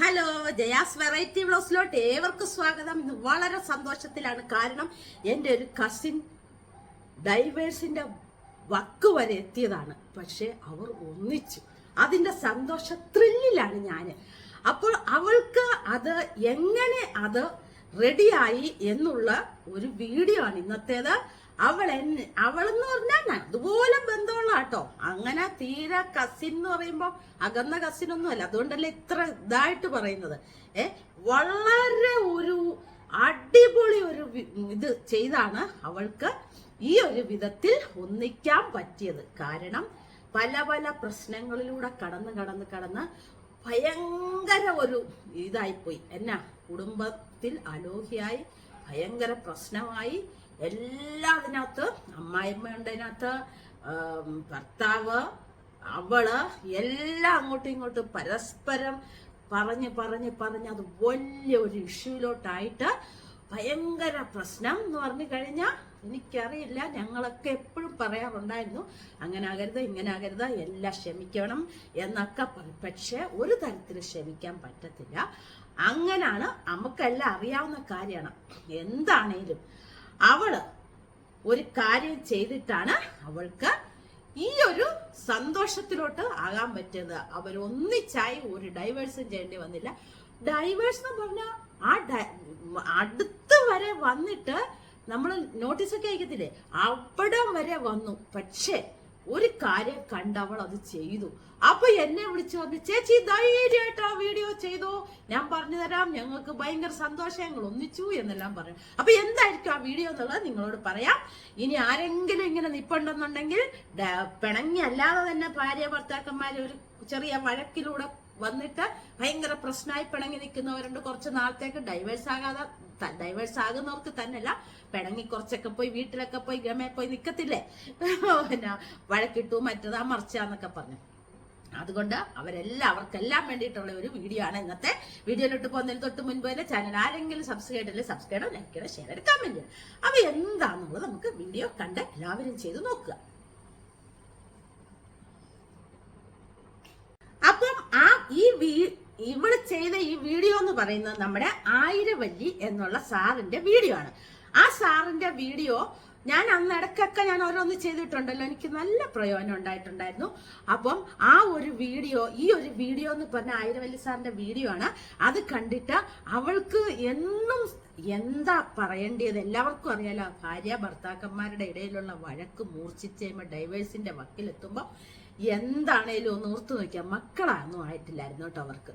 Hello, Jaya's variety വ്ലോഗ്സിലോട്ട് ഏവർക്കും സ്വാഗതം. ഇന്ന് വളരെ സന്തോഷത്തിലാണ്. കാരണം എൻ്റെ ഒരു കസിൻ ഡൈവേഴ്സിന്റെ വക്ക് വരെ എത്തിയതാണ്. പക്ഷെ അവർ ഒന്നിച്ചു. അതിന്റെ സന്തോഷ ത്രില്ലിലാണ് ഞാൻ. അപ്പോൾ അവൾക്ക് അത് എങ്ങനെ അത് റെഡിയായി എന്നുള്ള ഒരു വീഡിയോ ആണ് ഇന്നത്തേത്. അവളെന്ന് പറഞ്ഞാൽ അതുപോലെ ബന്ധമുള്ള കേട്ടോ. അങ്ങനെ തീരെ കസിൻ എന്ന് പറയുമ്പോ അകന്ന കസിനൊന്നും അല്ല. അതുകൊണ്ടല്ലേ ഇത്ര ഇതായിട്ട് പറയുന്നത്. വളരെ ഒരു അടിപൊളി ഒരു ഇത് ചെയ്താണ് അവൾക്ക് ഈ ഒരു വിധത്തിൽ ഒന്നിക്കാൻ പറ്റിയത്. കാരണം പല പല പ്രശ്നങ്ങളിലൂടെ കടന്ന് ഭയങ്കര ഒരു ഇതായിപ്പോയി. എന്നാ കുടുംബത്തിൽ അലോഹിയായി, ഭയങ്കര പ്രശ്നമായി. എല്ലാതിനകത്ത് അമ്മായിമ്മയുണ്ട്, അതിനകത്ത് ഭർത്താവ്, അവള് എല്ലാം അങ്ങോട്ടും ഇങ്ങോട്ടും പരസ്പരം പറഞ്ഞ് അത് വലിയ ഒരു ഇഷ്യൂലോട്ടായിട്ട് ഭയങ്കര പ്രശ്നം എന്ന് പറഞ്ഞു കഴിഞ്ഞാൽ എനിക്കറിയില്ല. ഞങ്ങളൊക്കെ എപ്പോഴും പറയാറുണ്ടായിരുന്നു, അങ്ങനെ ആകരുത്, ഇങ്ങനെ ആകരുത്, എല്ലാം ക്ഷമിക്കണം എന്നൊക്കെ പറയും. പക്ഷെ ഒരു തരത്തിൽ ക്ഷമിക്കാൻ പറ്റത്തില്ല. അങ്ങനാണ്, നമുക്കെല്ലാം അറിയാവുന്ന കാര്യമാണ്. എന്താണേലും അവള് ഒരു കാര്യം ചെയ്തിട്ടാണ് അവൾക്ക് ഈ ഒരു സന്തോഷത്തിലോട്ട് ആകാൻ പറ്റിയത്. അവരൊന്നിച്ചായി ഒരു ഡൈവേഴ്സും ചെയ്യേണ്ടി വന്നില്ല. ഡൈവേഴ്സ് എന്ന് പറഞ്ഞാൽ അടുത്ത് വരെ വന്നിട്ട് നമ്മൾ നോട്ടീസൊക്കെ അയക്കത്തില്ലേ, അവിടം വരെ വന്നു. പക്ഷെ ഒരു കാര്യം കണ്ടവൾ അത് ചെയ്തു. അപ്പൊ എന്നെ വിളിച്ചു പറഞ്ഞു, ചേച്ചി ധൈര്യമായിട്ട് ആ വീഡിയോ ചെയ്തോ, ഞാൻ പറഞ്ഞു തരാം, ഞങ്ങൾക്ക് ഭയങ്കര സന്തോഷം, ഞങ്ങൾ ഒന്നിച്ചു എന്നെല്ലാം പറഞ്ഞു. അപ്പൊ എന്തായിരിക്കും ആ വീഡിയോ എന്നുള്ളത് നിങ്ങളോട് പറയാം. ഇനി ആരെങ്കിലും ഇങ്ങനെ നിപ്പുണ്ടെന്നുണ്ടെങ്കിൽ പിണങ്ങി അല്ലാതെ തന്നെ ഭാര്യ ഭർത്താക്കന്മാര് ഒരു ചെറിയ വഴക്കിലൂടെ വന്നിട്ട് ഭയങ്കര പ്രശ്നമായി പിണങ്ങി നിൽക്കുന്നവരുണ്ട്. കുറച്ച് നാളത്തേക്ക് ഡൈവേഴ്സ് ആകുന്നവർക്ക് തന്നെയല്ല, പിണങ്ങി കുറച്ചൊക്കെ പോയി വീട്ടിലൊക്കെ പോയി ഗമേ പോയി നിൽക്കത്തില്ലേ, പിന്നെ വഴക്കിട്ടു മറ്റതാ മറിച്ചാന്നൊക്കെ പറഞ്ഞു. അതുകൊണ്ട് അവർക്കെല്ലാം വേണ്ടിയിട്ടുള്ള ഒരു വീഡിയോ ആണ് ഇന്നത്തെ. വീഡിയോയിലോട്ട് പോകുന്നതിന് തൊട്ട് മുൻപ് തന്നെ ചാനൽ ആരെങ്കിലും സബ്സ്ക്രൈബ് ചെയ്യണം, ലൈക്ക് ചെയ്യണം, ഷെയർ ചെയ്യണം, കമന്റ് ചെയ്യണം. അപ്പൊ എന്താണെന്നുള്ളത് നമുക്ക് വീഡിയോ കണ്ട് എല്ലാവരും ചെയ്ത് നോക്കുക. അപ്പം ഇവള് ചെയ്ത ഈ വീഡിയോ എന്ന് പറയുന്നത് നമ്മുടെ ആയിരവല്ലി എന്നുള്ള സാറിന്റെ വീഡിയോ ആണ്. ആ സാറിന്റെ വീഡിയോ ഞാൻ അന്നിടക്കൊക്കെ ഞാൻ ഓരോന്ന് ചെയ്തിട്ടുണ്ടല്ലോ, എനിക്ക് നല്ല പ്രയോജനം ഉണ്ടായിട്ടുണ്ടായിരുന്നു. അപ്പം ആ ഒരു വീഡിയോ, ഈ ഒരു വീഡിയോ എന്ന് പറഞ്ഞ ആയിരവല്ലി സാറിന്റെ വീഡിയോ ആണ്. അത് കണ്ടിട്ട് അവൾക്ക് എന്നും എന്താ പറയേണ്ടത് എല്ലാവർക്കും അറിയാലോ. ഭാര്യ ഭർത്താക്കന്മാരുടെ ഇടയിലുള്ള വഴക്ക് മൂർച്ഛിച്ചുമ്പോൾ ഡൈവേഴ്സിന്റെ വക്കിലെത്തുമ്പോൾ എന്താണേലും ഒന്ന് ഓർത്തു നോക്കിയാൽ, മക്കളൊന്നും ആയിട്ടില്ലായിരുന്നു കേട്ടോ അവർക്ക്.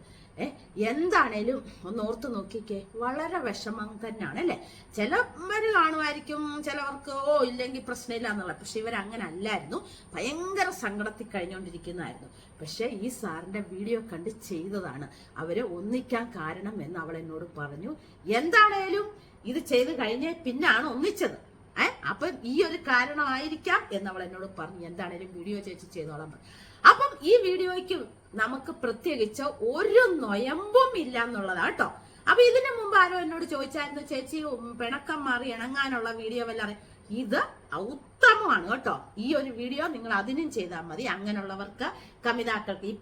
എന്താണേലും ഒന്ന് ഓർത്തു നോക്കിക്കേ, വളരെ വിഷമം തന്നെയാണ് അല്ലെ. ചിലവര് കാണുമായിരിക്കും, ചിലവർക്ക് ഇല്ലെങ്കിൽ പ്രശ്നമില്ല എന്നുള്ള. പക്ഷെ ഇവരങ്ങനെ അല്ലായിരുന്നു, ഭയങ്കര സങ്കടത്തിൽ കഴിഞ്ഞുകൊണ്ടിരിക്കുന്നതായിരുന്നു. പക്ഷെ ഈ സാറിന്റെ വീഡിയോ കണ്ട് ചെയ്തതാണ് അവരെ ഒന്നിക്കാൻ കാരണം എന്ന് അവൾ എന്നോട് പറഞ്ഞു. എന്താണേലും ഇത് ചെയ്ത് കഴിഞ്ഞേ പിന്നാണ് ഒന്നിച്ചത്. അപ്പൊ ഈ ഒരു കാരണമായിരിക്കാം എന്ന് അവൾ എന്നോട് പറഞ്ഞു. എന്താണേലും വീഡിയോ ചേച്ചി ചെയ്തോളാൻ പറഞ്ഞു. അപ്പം ഈ വീഡിയോയ്ക്ക് നമുക്ക് പ്രത്യേകിച്ച് ഒരു നൊയമ്പും ഇല്ല എന്നുള്ളതാണ് കേട്ടോ. അപ്പൊ ഇതിനു മുമ്പ് ആരോ എന്നോട് ചോദിച്ചായിരുന്നു, ചേച്ചി പിണക്കം മാറി ഇണങ്ങാനുള്ള വീഡിയോ വല്ല. ഇത് ഉത്തമമാണ് കേട്ടോ. ഈ ഒരു വീഡിയോ നിങ്ങൾ അതിനും ചെയ്താൽ മതി. അങ്ങനെയുള്ളവർക്ക്, കമിതാക്കൾക്ക്, ഈ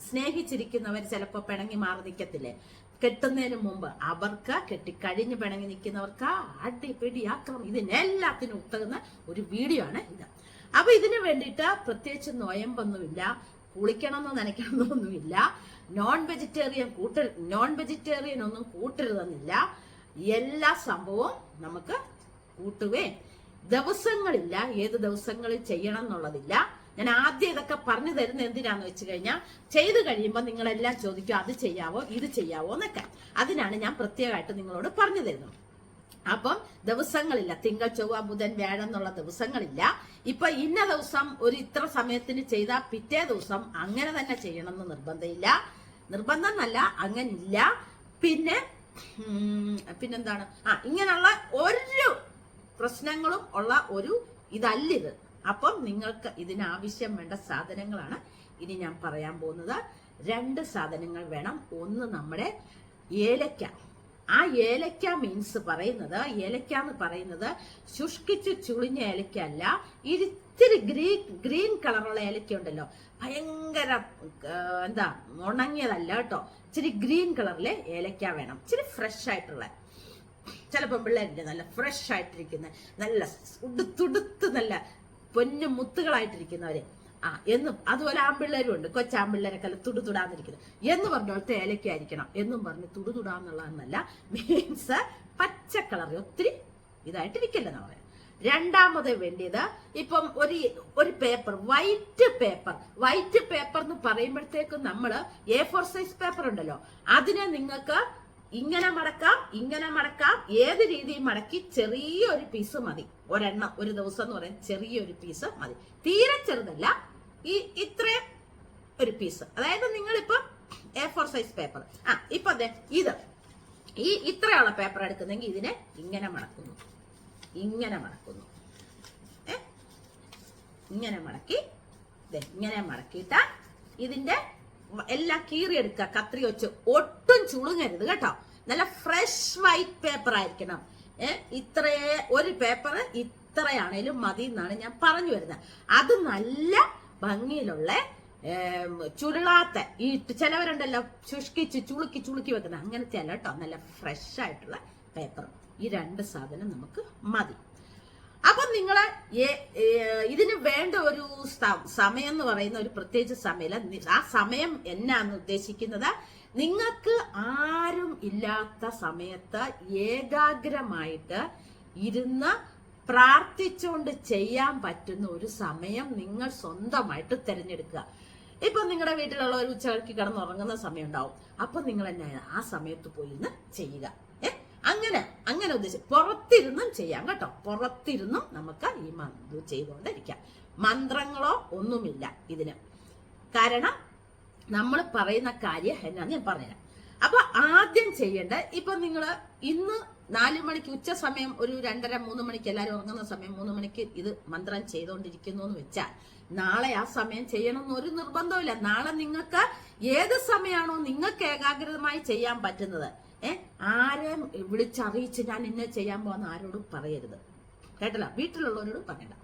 സ്നേഹിച്ചിരിക്കുന്നവർ ചിലപ്പോ പിണങ്ങി മാറി നിൽക്കത്തില്ലേ കെട്ടുന്നതിന് മുമ്പ്, അവർക്ക് കെട്ടിക്കഴിഞ്ഞ് പിണങ്ങി നിൽക്കുന്നവർക്ക് അടിപിടി ആക്രമം, ഇതിനെല്ലാത്തിനും ഉത്തകുന്ന ഒരു വീഡിയോ ആണ് ഇത്. അപ്പൊ ഇതിനു വേണ്ടിയിട്ട് പ്രത്യേകിച്ച് നൊയമ്പൊന്നുമില്ല, കുളിക്കണമെന്നോ നനയ്ക്കണമെന്നൊന്നുമില്ല. നോൺ വെജിറ്റേറിയൻ ഒന്നും കൂട്ടരുതെന്നില്ല. എല്ലാ സംഭവവും നമുക്ക് കൂട്ടുകയും ദിവസങ്ങളില്ല, ഏത് ദിവസങ്ങളിൽ ചെയ്യണം എന്നുള്ളതില്ല. ഞാൻ ആദ്യം ഇതൊക്കെ പറഞ്ഞു തരുന്നത് എന്തിനാന്ന് വെച്ച് കഴിഞ്ഞാൽ, ചെയ്ത് കഴിയുമ്പോൾ നിങ്ങളെല്ലാം ചോദിക്കും അത് ചെയ്യാവോ ഇത് ചെയ്യാവോ എന്നൊക്കെ. അതിനാണ് ഞാൻ പ്രത്യേകമായിട്ട് നിങ്ങളോട് പറഞ്ഞു തരുന്നത്. അപ്പം ദിവസങ്ങളില്ല, തിങ്കൾ ചൊവ്വ ബുധൻ വ്യാഴം എന്നുള്ള ദിവസങ്ങളില്ല. ഇപ്പൊ ഇന്ന ദിവസം ഒരു ഇത്ര സമയത്തിന് ചെയ്താൽ പിറ്റേ ദിവസം അങ്ങനെ തന്നെ ചെയ്യണം എന്ന് നിർബന്ധം എന്നല്ല, അങ്ങനില്ല. പിന്നെന്താണ്, ഇങ്ങനെയുള്ള ഒരു പ്രശ്നങ്ങളും ഉള്ള ഒരു ഇതല്ലിത്. അപ്പം നിങ്ങൾക്ക് ഇതിനാവശ്യം വേണ്ട സാധനങ്ങളാണ് ഇനി ഞാൻ പറയാൻ പോകുന്നത്. 2 സാധനങ്ങൾ വേണം. ഒന്ന് നമ്മുടെ ഏലക്ക. ആ ഏലക്ക മീൻസ് പറയുന്നത്, ഏലക്ക എന്ന് പറയുന്നത് ശുഷ്കിച്ച് ചുളിഞ്ഞ ഏലക്ക അല്ല, ഇത്തിരി ഗ്രീൻ കളറുള്ള ഏലക്ക ഉണ്ടല്ലോ, ഭയങ്കര എന്താ ഉണങ്ങിയതല്ല കേട്ടോ, ഇച്ചിരി ഗ്രീൻ കളറിലെ ഏലക്ക വേണം, ഇച്ചിരി ഫ്രഷ് ആയിട്ടുള്ള. ചിലപ്പോൾ പിള്ളേരുടെ നല്ല ഫ്രഷ് ആയിട്ടിരിക്കുന്ന, നല്ല ഉടുത്തുടുത്ത് നല്ല പൊന്നു മുത്തുകളായിട്ടിരിക്കുന്നവര് എന്നും, അതുപോലെ ആമ്പിള്ളേരും ഉണ്ട്, കൊച്ചാമ്പിള്ളേരൊക്കെ തുടുതുടാന്നിരിക്കുന്നത് എന്ന് പറഞ്ഞോളത്തെ ഏലക്ക ആയിരിക്കണം എന്നും പറഞ്ഞ് തുടുതുടാന്നുള്ളതെന്നല്ല, മീൻസ് പച്ച കളർ ഒത്തിരി ഇതായിട്ടിരിക്കില്ലെന്ന് പറയാം. രണ്ടാമത് വേണ്ടിയത് ഇപ്പം ഒരു പേപ്പർ, വൈറ്റ് പേപ്പർ എന്ന് പറയുമ്പോഴത്തേക്കും നമ്മള് A4 സൈസ് പേപ്പർ ഉണ്ടല്ലോ, അതിനെ നിങ്ങൾക്ക് ഇങ്ങനെ മടക്കാം, ഏത് രീതിയിൽ മടക്കി ചെറിയൊരു പീസ് മതി, ഒരെണ്ണം ഒരു ദിവസം എന്ന് പറയാൻ ചെറിയൊരു പീസ് മതി, തീരെ ചെറുതല്ല, ഇത്രയും ഒരു പീസ്. അതായത് നിങ്ങളിപ്പം A4 സൈസ് പേപ്പർ ഇപ്പൊ ഇത് ഇത്രയുള്ള പേപ്പർ എടുക്കുന്നെങ്കിൽ ഇതിനെ ഇങ്ങനെ മടക്കുന്നു, ഇങ്ങനെ മടക്കി ഇങ്ങനെ മടക്കിയിട്ട് ഇതിന്റെ എല്ലാം കീറിയെടുക്കുക, കത്രി വെച്ച്. ഒട്ടും ചുളുങ്ങരുത് കേട്ടോ, നല്ല ഫ്രഷ് വൈറ്റ് പേപ്പർ ആയിരിക്കണം. ഒരു പേപ്പർ ഇത്രയാണേലും മതി എന്നാണ് ഞാൻ പറഞ്ഞു വരുന്നത്. അത് നല്ല ഭംഗിയിലുള്ള ചുരുളാത്ത, ഈ ചിലവരുണ്ടല്ലോ ശുഷ്കിച്ച് ചുളുക്കി വെക്കുന്ന, അങ്ങനത്തെ അല്ല കേട്ടോ, നല്ല ഫ്രഷ് ആയിട്ടുള്ള പേപ്പർ. ഈ രണ്ട് സാധനം നമുക്ക് മതി. അപ്പൊ നിങ്ങള് ഇതിന് വേണ്ട ഒരു സമയം എന്ന് പറയുന്ന ഒരു പ്രത്യേകിച്ച് സമയം, ആ സമയം എന്നാന്ന് ഉദ്ദേശിക്കുന്നത്, നിങ്ങൾക്ക് ആരും ഇല്ലാത്ത സമയത്ത് ഏകാഗ്രമായിട്ട് ഇരുന്ന് പ്രാർത്ഥിച്ചുകൊണ്ട് ചെയ്യാൻ പറ്റുന്ന ഒരു സമയം നിങ്ങൾ സ്വന്തമായിട്ട് തിരഞ്ഞെടുക്കുക. ഇപ്പൊ നിങ്ങളുടെ വീട്ടിലുള്ള ഒരു ഉച്ചയ്ക്ക് കിടന്നുറങ്ങുന്ന സമയം ഉണ്ടാവും, അപ്പൊ നിങ്ങൾ എന്നാ ആ സമയത്ത് പോയി ഇരുന്ന് ചെയ്യുക. അങ്ങനെ ഉദ്ദേശിച്ച് പുറത്തിരുന്നും ചെയ്യാം കേട്ടോ, പുറത്തിരുന്നും നമുക്ക് ഈ ഇത് ചെയ്തുകൊണ്ടിരിക്കാം. മന്ത്രങ്ങളോ ഒന്നുമില്ല ഇതിന്. കാരണം നമ്മൾ പറയുന്ന കാര്യം എന്നാന്ന് ഞാൻ പറഞ്ഞുതരാം. അപ്പൊ ആദ്യം ചെയ്യേണ്ട, ഇപ്പൊ നിങ്ങള് ഇന്ന് 4 മണിക്ക് ഉച്ച സമയം, ഒരു 2:30-3 മണിക്ക് എല്ലാവരും ഉറങ്ങുന്ന സമയം 3 മണിക്ക് ഇത് മന്ത്രം ചെയ്തുകൊണ്ടിരിക്കുന്നു എന്ന് വെച്ചാൽ, നാളെ ആ സമയം ചെയ്യണമെന്ന് ഒരു നിർബന്ധമില്ല. നാളെ നിങ്ങൾക്ക് ഏത് സമയമാണോ നിങ്ങൾക്ക് ഏകാഗ്രതമായി ചെയ്യാൻ പറ്റുന്നത്, ആരെയും വിളിച്ചറിയിച്ച് ഞാൻ ഇന്നെ ചെയ്യാൻ പോകുന്ന ആരോടും പറയരുത് കേട്ടല്ലോ, വീട്ടിലുള്ളവരോടും പറയണ്ട.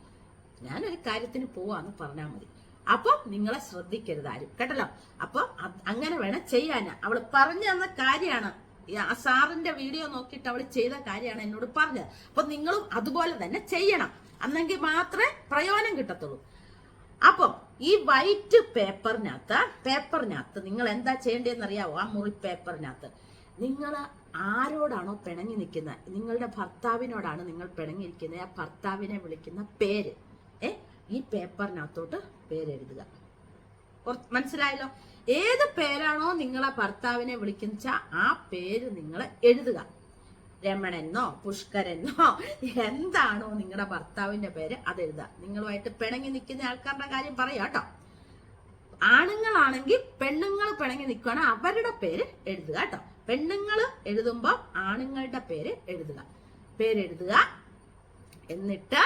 ഞാനൊരു കാര്യത്തിന് പോവാന്ന് പറഞ്ഞാൽ മതി. അപ്പൊ നിങ്ങളെ ശ്രദ്ധിക്കരുത് ആരും കേട്ടല്ലോ. അപ്പൊ അങ്ങനെ വേണം ചെയ്യാൻ. അവള് പറഞ്ഞു തന്ന കാര്യമാണ്, ആ സാറിന്റെ വീഡിയോ നോക്കിയിട്ട് അവള് ചെയ്ത കാര്യമാണ് എന്നോട് പറഞ്ഞത്. അപ്പൊ നിങ്ങളും അതുപോലെ തന്നെ ചെയ്യണം, അന്നെങ്കിൽ മാത്രമേ പ്രയോജനം കിട്ടത്തുള്ളൂ. അപ്പം ഈ വൈറ്റ് പേപ്പറിനകത്ത് നിങ്ങൾ എന്താ ചെയ്യേണ്ടതെന്ന് അറിയാവോ? ആ മുറി പേപ്പറിനകത്ത് നിങ്ങൾ ആരോടാണോ പിണങ്ങി നിൽക്കുന്നത്, നിങ്ങളുടെ ഭർത്താവിനോടാണ് നിങ്ങൾ പിണങ്ങിയിരിക്കുന്നത്, ആ ഭർത്താവിനെ വിളിക്കുന്ന പേര് ഈ പേപ്പറിനകത്തോട്ട് പേരെഴുതുക. മനസ്സിലായല്ലോ? ഏത് പേരാണോ നിങ്ങളെ ഭർത്താവിനെ വിളിക്കുന്ന ആ പേര് നിങ്ങൾ എഴുതുക. രമണെന്നോ പുഷ്കരെന്നോ എന്താണോ നിങ്ങളുടെ ഭർത്താവിന്റെ പേര് അത് എഴുതുക. നിങ്ങളുമായിട്ട് പിണങ്ങി നിൽക്കുന്ന ആൾക്കാരുടെ കാര്യം പറയാം കേട്ടോ. ആണുങ്ങളാണെങ്കിൽ പെണ്ണുങ്ങൾ പിണങ്ങി നിൽക്കുകയാണെങ്കിൽ അവരുടെ പേര് എഴുതുക കേട്ടോ. പെണ്ണുങ്ങൾ എഴുതുമ്പോ ആണുങ്ങളുടെ പേരെഴുതുക. എന്നിട്ട്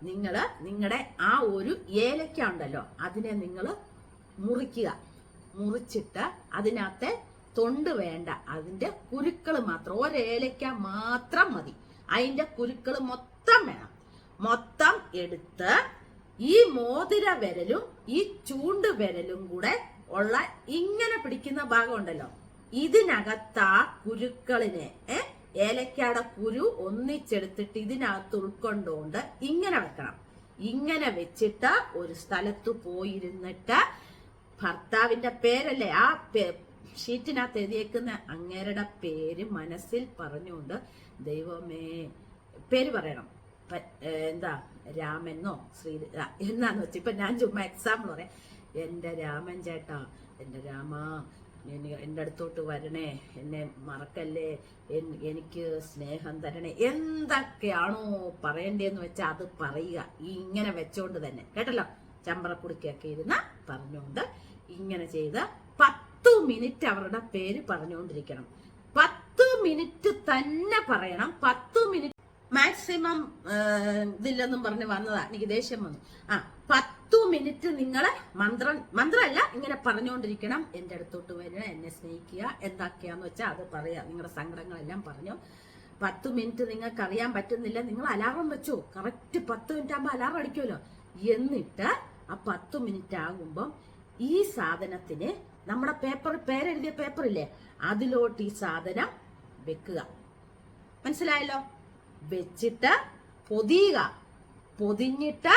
നിങ്ങളുടെ ആ ഒരു ഏലക്ക ഉണ്ടല്ലോ, അതിനെ നിങ്ങൾ മുറിച്ചിട്ട് അതിനകത്തെ തൊണ്ട് വേണ്ട, അതിന്റെ കുരുക്കൾ മാത്രം, ഒരേലക്ക മാത്രം മതി, അതിന്റെ കുരുക്കൾ മൊത്തം വേണം. മൊത്തം എടുത്ത് ഈ മോതിര വിരലും ഈ ചൂണ്ട് വിരലും കൂടെ ഉള്ള ഇങ്ങനെ പിടിക്കുന്ന ഭാഗം ഉണ്ടല്ലോ, ഇതിനകത്ത് ആ കുരുക്കളിനെ ഏലക്കയുടെ കുരു ഒന്നിച്ചെടുത്തിട്ട് ഇതിനകത്ത് ഉൾക്കൊണ്ടുകൊണ്ട് ഇങ്ങനെ വെക്കണം. ഇങ്ങനെ വെച്ചിട്ട് ഒരു സ്ഥലത്ത് പോയിരുന്നിട്ട് ഭർത്താവിന്റെ പേരല്ലേ ആ ഷീറ്റിനകത്ത് എഴുതിയേക്കുന്ന അങ്ങേരുടെ പേര് മനസ്സിൽ പറഞ്ഞുകൊണ്ട്, ദൈവമേ, പേര് പറയണം, എന്താ രാമെന്നോ എന്നാന്ന് വെച്ചാൽ, ഇപ്പൊ ഞാൻ ചുമ്മാ എക്സാമ്പിൾ പറയാം, എന്റെ രാമൻ ചേട്ടാ, എന്റെ രാമ, എൻ്റെ അടുത്തോട്ട് വരണേ, എന്നെ മറക്കല്ലേ, എനിക്ക് സ്നേഹം തരണേ, എന്തൊക്കെയാണോ പറയണ്ടേന്ന് വെച്ചാൽ അത് പറയുക. ഇങ്ങനെ വെച്ചോണ്ട് തന്നെ കേട്ടല്ലോ, ചമ്പറക്കുടിക്കൊക്കെ ഇരുന്ന് പറഞ്ഞുകൊണ്ട് ഇങ്ങനെ ചെയ്ത് 10 മിനിറ്റ് അവരുടെ പേര് പറഞ്ഞുകൊണ്ടിരിക്കണം. 10 മിനിറ്റ് തന്നെ പറയണം. 10 മിനിറ്റ് മാക്സിമം ഇതില്ലെന്നും പറഞ്ഞ് വന്നതാ, എനിക്ക് ദേഷ്യം വന്നു. 10 മിനിറ്റ് നിങ്ങളെ മന്ത്രമല്ല ഇങ്ങനെ പറഞ്ഞുകൊണ്ടിരിക്കണം. എൻ്റെ അടുത്തോട്ട് വരിക, എന്നെ സ്നേഹിക്കുക, എന്തൊക്കെയാന്ന് വെച്ചാൽ അത് പറയാ, നിങ്ങളുടെ സങ്കടങ്ങളെല്ലാം പറഞ്ഞു. 10 മിനിറ്റ് നിങ്ങൾക്ക് അറിയാൻ പറ്റുന്നില്ല, നിങ്ങൾ അലാറം വെച്ചോ. കറക്റ്റ് 10 മിനിറ്റ് ആകുമ്പോൾ അലാറം അടിക്കുമല്ലോ, എന്നിട്ട് ആ 10 മിനിറ്റ് ആകുമ്പം ഈ സാധനത്തിന് നമ്മുടെ പേരെഴുതിയ പേപ്പറില്ലേ, അതിലോട്ട് ഈ സാധനം വെക്കുക. മനസ്സിലായല്ലോ? വെച്ചിട്ട് പൊതിയുക. പൊതിഞ്ഞിട്ട്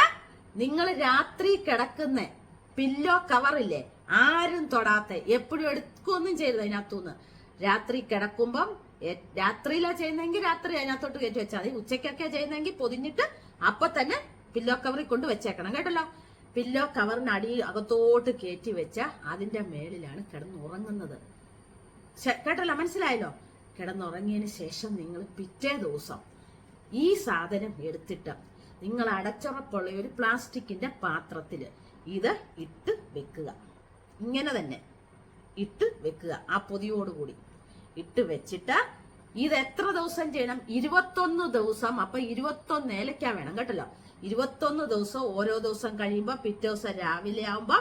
നിങ്ങൾ രാത്രി കിടക്കുന്ന പില്ലോ കവറില്ലേ, ആരും തൊടാത്ത, എപ്പോഴും എടുക്കുകയൊന്നും ചെയ്യരുത് അതിനകത്തുനിന്ന്. രാത്രി കിടക്കുമ്പം, രാത്രിയിലാ ചെയ്യുന്നെങ്കിൽ രാത്രി അതിനകത്തോട്ട് കയറ്റി വെച്ചാൽ മതി. ഉച്ചയ്ക്കൊക്കെ ചെയ്യുന്നെങ്കിൽ പൊതിഞ്ഞിട്ട് അപ്പൊ തന്നെ പില്ലോ കവറിൽ കൊണ്ട് വെച്ചേക്കണം, കേട്ടല്ലോ. പില്ലോ കവറിന് അകത്തോട്ട് കയറ്റി വെച്ച അതിന്റെ മേളിലാണ് കിടന്നുറങ്ങുന്നത്. കേട്ടല്ലോ, മനസ്സിലായല്ലോ? കിടന്നുറങ്ങിയതിന് ശേഷം നിങ്ങൾ പിറ്റേ ദിവസം ഈ സാധനം എടുത്തിട്ട് നിങ്ങൾ അടച്ചുറപ്പുള്ള ഒരു പ്ലാസ്റ്റിക്കിന്റെ പാത്രത്തില് ഇത് ഇട്ട് വെക്കുക. ഇങ്ങനെ തന്നെ ഇട്ട് വെക്കുക. ആ പൊതിയോടുകൂടി ഇട്ട് വെച്ചിട്ട് ഇത് എത്ര ദിവസം ചെയ്യണം? 21 ദിവസം. അപ്പൊ 21 ഏലക്ക വേണം, കേട്ടല്ലോ. 21 ദിവസം. ഓരോ ദിവസം കഴിയുമ്പോ പിറ്റേ ദിവസം രാവിലെ ആവുമ്പോ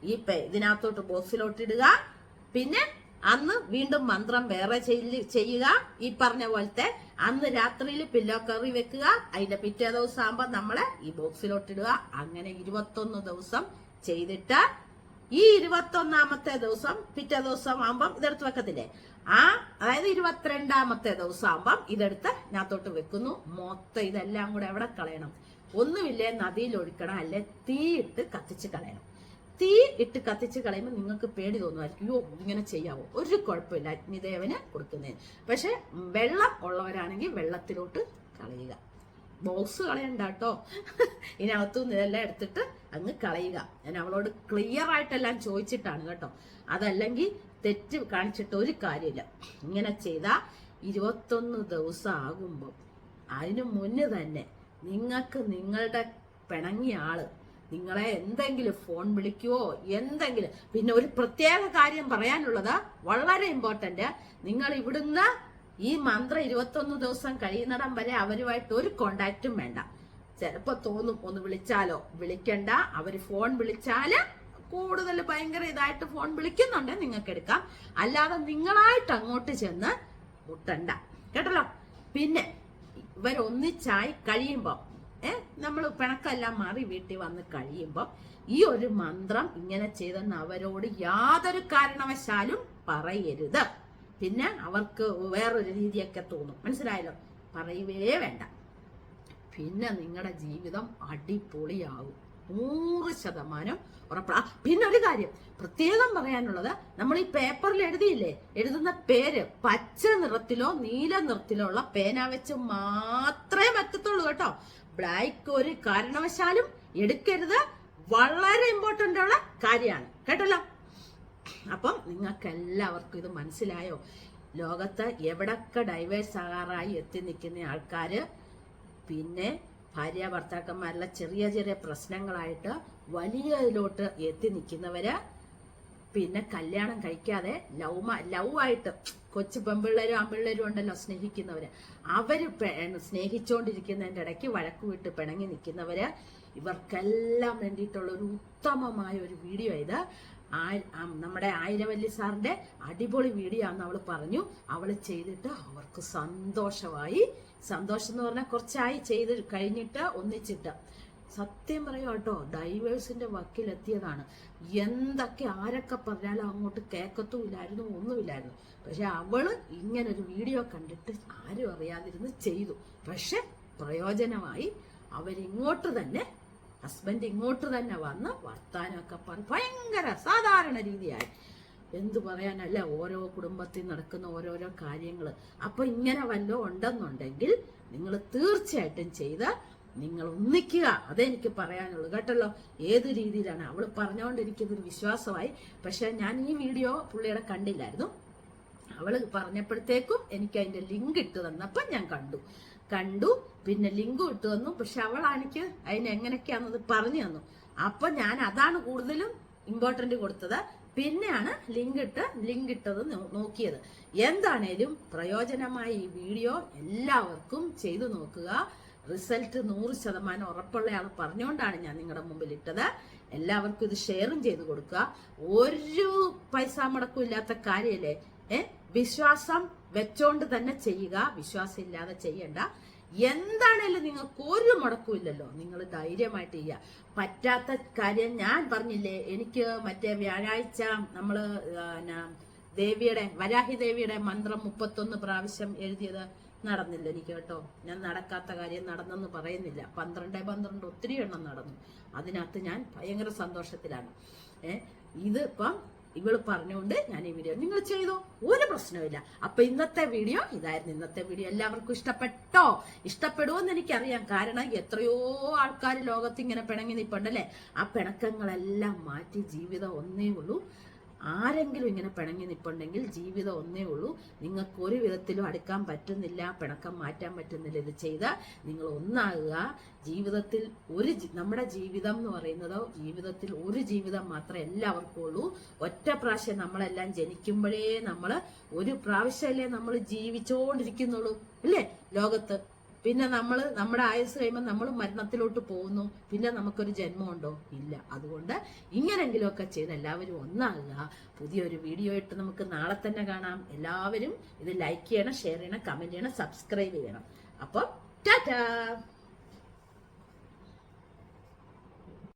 ഈ ഇതിനകത്തോട്ട് ബോക്സിലോട്ട് ഇടുക. പിന്നെ അന്ന് വീണ്ടും മന്ത്രം വേറെ ചെയ്യുക. ഈ പറഞ്ഞ പോലത്തെ അന്ന് രാത്രിയിൽ പില്ലോ കറി വെക്കുക. അതിന്റെ പിറ്റേ ദിവസം ആകുമ്പോ നമ്മള് ഈ ബോക്സിലോട്ട് ഇടുക. അങ്ങനെ 21 ദിവസം ചെയ്തിട്ട് ഈ 21ാമത്തെ ദിവസം പിറ്റേ ദിവസം ആകുമ്പം ഇതെടുത്ത് വെക്കത്തില്ലേ, അതായത് 22ാമത്തെ ദിവസം ആകുമ്പം ഇതെടുത്ത് ഞാത്തോട്ട് വെക്കുന്നു. മൊത്തം ഇതെല്ലാം കൂടെ എവിടെ കളയണം? ഒന്നുമില്ലേ, നദിയിൽ ഒഴിക്കണം, അല്ലെ തീയിട്ട് കത്തിച്ച് കളയണം. തീ ഇട്ട് കത്തിച്ച് കളയുമ്പോൾ നിങ്ങൾക്ക് പേടി തോന്നുമായിരിക്കും, അയ്യോ ഇങ്ങനെ ചെയ്യാവോ? ഒരു കുഴപ്പമില്ല അഗ്നിദേവന് കൊടുക്കുന്നതിന്. പക്ഷെ വെള്ളം ഉള്ളവരാണെങ്കിൽ വെള്ളത്തിലോട്ട് കളയുക. ബോക്സ് കളയണ്ട കേട്ടോ, ഇതിനകത്തുനിന്ന് ഇതെല്ലാം എടുത്തിട്ട് അങ്ങ് കളയുക. ഞാൻ അവളോട് ക്ലിയർ ആയിട്ടെല്ലാം ചോദിച്ചിട്ടാണ് കേട്ടോ. അതല്ലെങ്കിൽ തെറ്റ് കാണിച്ചിട്ട് ഒരു കാര്യമില്ല. ഇങ്ങനെ ചെയ്താൽ 21 ദിവസം ആകുമ്പോൾ അതിനു മുന്നേ തന്നെ നിങ്ങൾക്ക് നിങ്ങളുടെ പിണങ്ങിയ ആള് നിങ്ങളെ എന്തെങ്കിലും ഫോൺ വിളിക്കുവോ എന്തെങ്കിലും. പിന്നെ ഒരു പ്രത്യേക കാര്യം പറയാനുള്ളത്, വളരെ ഇമ്പോർട്ടന്റ്, നിങ്ങൾ ഇവിടുന്ന് ഈ മന്ത്രം 21 ദിവസം കഴിയുന്നിടം വരെ അവരുമായിട്ട് ഒരു കോണ്ടാക്റ്റും വേണ്ട. ചിലപ്പോ തോന്നും ഒന്ന് വിളിച്ചാലോ, വിളിക്കണ്ട. അവര് ഫോൺ വിളിച്ചാല് കൂടുതൽ ഭയങ്കര ഇതായിട്ട് ഫോൺ വിളിക്കുന്നുണ്ട്, നിങ്ങൾക്ക് എടുക്കാം. അല്ലാതെ നിങ്ങളായിട്ട് അങ്ങോട്ട് ചെന്ന് മുട്ടണ്ട, കേട്ടല്ലോ. പിന്നെ ഇവരൊന്നിച്ചായി കഴിയുമ്പോ നമ്മൾ പിണക്കെല്ലാം മാറി വീട്ടിൽ വന്ന് കഴിയുമ്പോൾ ഈ ഒരു മന്ത്രം ഇങ്ങനെ ചെയ്തെന്ന് അവരോട് യാതൊരു കാരണവശാലും പറയരുത്. പിന്നെ അവർക്ക് വേറൊരു രീതിയൊക്കെ തോന്നും, മനസ്സിലായല്ലോ? പറയുവേ വേണ്ട. പിന്നെ നിങ്ങളുടെ ജീവിതം അടിപൊളിയാകും, 100% ഉറപ്പാ. പിന്നെ ഒരു കാര്യം പ്രത്യേകം പറയാനുള്ളത്, നമ്മൾ ഈ പേപ്പറിൽ എഴുതിയില്ലേ, എഴുതുന്ന പേര് പച്ച നിറത്തിലോ നീല നിറത്തിലോ ഉള്ള പേന വെച്ച് മാത്രമേ പറ്റത്തുള്ളൂ കേട്ടോ. ബ്ലാക്ക് ഒരു കാരണവശാലും എടുക്കരുത്. വളരെ ഇമ്പോർട്ടന്റ് ഉള്ള കാര്യമാണ്, കേട്ടല്ലോ. അപ്പം നിങ്ങൾക്ക് എല്ലാവർക്കും ഇത് മനസ്സിലായോ? ലോകത്ത് എവിടൊക്കെ ഡൈവേഴ്സ് ആകാറായി എത്തി നിൽക്കുന്ന ആൾക്കാര്, പിന്നെ ഭാര്യ ഭർത്താക്കന്മാരിലെ ചെറിയ ചെറിയ പ്രശ്നങ്ങളായിട്ട് വലിയ ഇതിലോട്ട് എത്തി നിൽക്കുന്നവര്, പിന്നെ കല്യാണം കഴിക്കാതെ ലവായിട്ട് കൊച്ചു പെമ്പിള്ളേരും ആമ്പിള്ളേരും ഉണ്ടല്ലോ സ്നേഹിക്കുന്നവര്, അവര് സ്നേഹിച്ചുകൊണ്ടിരിക്കുന്നതിന്റെ ഇടയ്ക്ക് വഴക്ക് വിട്ട് പിണങ്ങി നിൽക്കുന്നവര്, ഇവർക്കെല്ലാം വേണ്ടിയിട്ടുള്ള ഒരു ഉത്തമമായ ഒരു വീഡിയോ ഇത്. നമ്മുടെ ആയിരവല്ലി സാറിന്റെ അടിപൊളി വീഡിയോ ആണെന്ന് അവള് പറഞ്ഞു. അവള് ചെയ്തിട്ട് അവർക്ക് സന്തോഷമായി. സന്തോഷം എന്ന് പറഞ്ഞാൽ കുറച്ചായി ചെയ്ത് കഴിഞ്ഞിട്ട് ഒന്നിച്ചിട്ട്. സത്യം പറയാം കേട്ടോ, ഡൈവേഴ്സിന്റെ വക്കിലെത്തിയതാണ്. എന്തൊക്കെ ആരൊക്കെ പറഞ്ഞാലും അങ്ങോട്ട് കേൾക്കത്തുമില്ലായിരുന്നു, ഒന്നുമില്ലായിരുന്നു. പക്ഷെ അവള് ഇങ്ങനൊരു വീഡിയോ കണ്ടിട്ട് ആരും അറിയാതിരുന്ന് ചെയ്തു. പക്ഷെ പ്രയോജനമായി. അവരിങ്ങോട്ട് തന്നെ, ഹസ്ബൻഡ് ഇങ്ങോട്ട് തന്നെ വന്ന് വർത്താനമൊക്കെ പറഞ്ഞ് ഭയങ്കര സാധാരണ രീതിയായി. എന്തു പറയാനല്ല, ഓരോ കുടുംബത്തിൽ നടക്കുന്ന ഓരോരോ കാര്യങ്ങൾ. അപ്പൊ ഇങ്ങനെ വല്ലതും ഉണ്ടെന്നുണ്ടെങ്കിൽ നിങ്ങൾ തീർച്ചയായിട്ടും ചെയ്ത് നിങ്ങൾ ഒന്നിക്കുക. അതെനിക്ക് പറയാനുള്ളൂ, കേട്ടല്ലോ. ഏത് രീതിയിലാണ് അവള് പറഞ്ഞുകൊണ്ടിരിക്കുന്നൊരു വിശ്വാസമായി. പക്ഷെ ഞാൻ ഈ വീഡിയോ പുള്ളിയുടെ കണ്ടില്ലായിരുന്നു. അവള് പറഞ്ഞപ്പോഴത്തേക്കും എനിക്ക് അതിന്റെ ലിങ്ക് ഇട്ട് തന്നപ്പോൾ ഞാൻ കണ്ടു. പിന്നെ ലിങ്കും ഇട്ട് തന്നു. പക്ഷെ അവളെനിക്ക് അതിന് എങ്ങനെയൊക്കെയാണെന്നത് പറഞ്ഞു തന്നു. അപ്പൊ ഞാൻ അതാണ് കൂടുതലും ഇമ്പോർട്ടന്റ് കൊടുത്തത്. പിന്നെയാണ് ലിങ്ക് ഇട്ടത് നോക്കിയത്. എന്താണേലും പ്രയോജനമായ ഈ വീഡിയോ എല്ലാവർക്കും ചെയ്തു നോക്കുക. റിസൾട്ട് 100% ഉറപ്പുള്ളയാൾ പറഞ്ഞുകൊണ്ടാണ് ഞാൻ നിങ്ങളുടെ മുമ്പിൽ ഇട്ടത്. എല്ലാവർക്കും ഇത് ഷെയറും ചെയ്ത് കൊടുക്കുക. ഒരു പൈസ മുടക്കും ഇല്ലാത്ത കാര്യമല്ലേ. വിശ്വാസം വെച്ചോണ്ട് തന്നെ ചെയ്യുക, വിശ്വാസം ഇല്ലാതെ ചെയ്യണ്ട. എന്താണേലും നിങ്ങൾക്ക് ഒരു മുടക്കുമില്ലല്ലോ. നിങ്ങൾ ധൈര്യമായിട്ട് ചെയ്യുക. പറ്റാത്ത കാര്യം ഞാൻ പറഞ്ഞില്ലേ, എനിക്ക് മറ്റേ വ്യാഴാഴ്ച നമ്മള് ദേവിയുടെ വരാഹി ദേവിയുടെ മന്ത്രം 31 പ്രാവശ്യം എഴുതിയത് നടന്നില്ല എനിക്ക് കേട്ടോ. ഞാൻ നടക്കാത്ത കാര്യം നടന്നെന്ന് പറയുന്നില്ല. 12 ഒത്തിരി എണ്ണം നടന്നു. അതിനകത്ത് ഞാൻ ഭയങ്കര സന്തോഷത്തിലാണ്. ഇതിപ്പം ഇവള് പറഞ്ഞുകൊണ്ട് ഞാൻ ഈ വീഡിയോ നിങ്ങൾ ചെയ്തോ, ഒരു പ്രശ്നമില്ല. അപ്പൊ ഇന്നത്തെ വീഡിയോ ഇതായിരുന്നു. ഇന്നത്തെ വീഡിയോ എല്ലാവർക്കും ഇഷ്ടപ്പെട്ടോ? ഇഷ്ടപ്പെടുമെന്ന് എനിക്കറിയാം. കാരണം എത്രയോ ആൾക്കാർ ലോകത്ത് ഇങ്ങനെ പിണങ്ങി നിൽപ്പുണ്ടല്ലേ. ആ പിണക്കങ്ങളെല്ലാം മാറ്റി ജീവിതം ഒന്നേ ഉള്ളൂ. ആരെങ്കിലും ഇങ്ങനെ പിണങ്ങി നിൽപ്പുണ്ടെങ്കിൽ ജീവിതം ഒന്നേ ഉള്ളൂ. നിങ്ങൾക്ക് ഒരു വിധത്തിലും അടുക്കാൻ പറ്റുന്നില്ല, പിണക്കം മാറ്റാൻ പറ്റുന്നില്ല. ഇത് ചെയ്താൽ നിങ്ങൾ ഒന്നാകുക. ജീവിതത്തിൽ നമ്മുടെ ജീവിതം എന്ന് പറയുന്നത് ജീവിതത്തിൽ ഒരു ജീവിതം മാത്രമേ എല്ലാവർക്കും ഉള്ളൂ. ഒറ്റ പ്രാവശ്യം നമ്മളെല്ലാം ജനിക്കുമ്പോഴേ ഒരു പ്രാവശ്യമല്ലേ നമ്മൾ ജീവിച്ചോണ്ടിരിക്കുന്നുള്ളൂ അല്ലേ ലോകത്ത്. പിന്നെ നമ്മുടെ ആയുസ് കഴിയുമ്പോൾ നമ്മൾ മരണത്തിലോട്ട് പോകുന്നു. പിന്നെ നമുക്കൊരു ജന്മമുണ്ടോ? ഇല്ല. അതുകൊണ്ട് ഇങ്ങനെങ്കിലുമൊക്കെ ചെയ്ത് എല്ലാവരും ഒന്നാകുക. പുതിയൊരു വീഡിയോ ഇട്ട് നമുക്ക് നാളെ തന്നെ കാണാം. എല്ലാവരും ഇത് ലൈക്ക് ചെയ്യണം, ഷെയർ ചെയ്യണം, കമന്റ് ചെയ്യണം, സബ്സ്ക്രൈബ് ചെയ്യണം. അപ്പോൾ ടാറ്റാ.